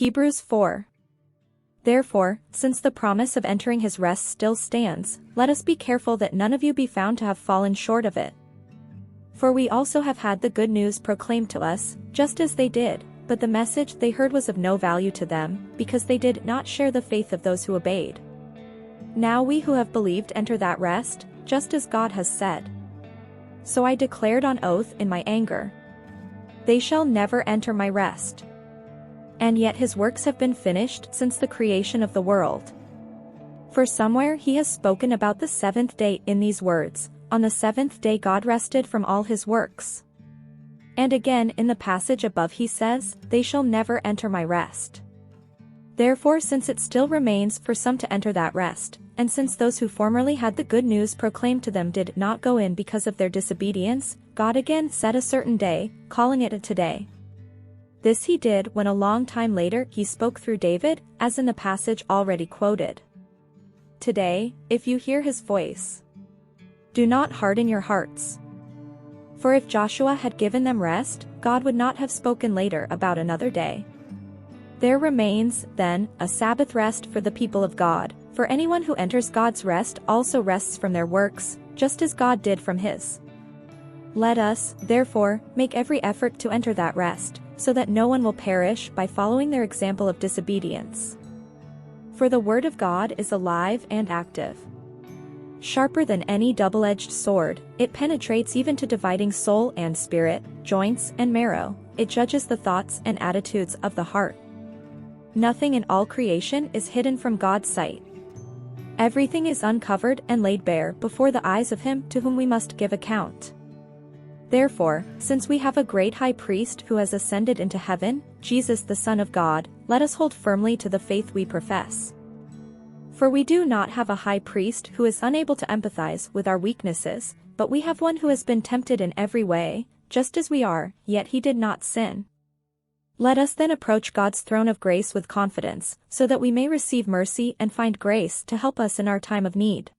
Hebrews 4. Therefore, since the promise of entering his rest still stands, let us be careful that none of you be found to have fallen short of it. For we also have had the good news proclaimed to us, just as they did, but the message they heard was of no value to them, because they did not share the faith of those who obeyed. Now we who have believed enter that rest, just as God has said. So I declared on oath in my anger, they shall never enter my rest. And yet his works have been finished since the creation of the world. For somewhere he has spoken about the seventh day in these words, on the seventh day God rested from all his works. And again in the passage above he says, they shall never enter my rest. Therefore, since it still remains for some to enter that rest, and since those who formerly had the good news proclaimed to them did not go in because of their disobedience, God again set a certain day, calling it a today. This he did when a long time later he spoke through David, as in the passage already quoted. Today, if you hear his voice, do not harden your hearts. For if Joshua had given them rest, God would not have spoken later about another day. There remains, then, a Sabbath rest for the people of God, for anyone who enters God's rest also rests from their works, just as God did from his. Let us, therefore, make every effort to enter that rest, so that no one will perish by following their example of disobedience. For the word of God is alive and active. Sharper than any double-edged sword, it penetrates even to dividing soul and spirit, joints and marrow, it judges the thoughts and attitudes of the heart. Nothing in all creation is hidden from God's sight. Everything is uncovered and laid bare before the eyes of him to whom we must give account. Therefore, since we have a great high priest who has ascended into heaven, Jesus the Son of God, let us hold firmly to the faith we profess. For we do not have a high priest who is unable to empathize with our weaknesses, but we have one who has been tempted in every way, just as we are, yet he did not sin. Let us then approach God's throne of grace with confidence, so that we may receive mercy and find grace to help us in our time of need.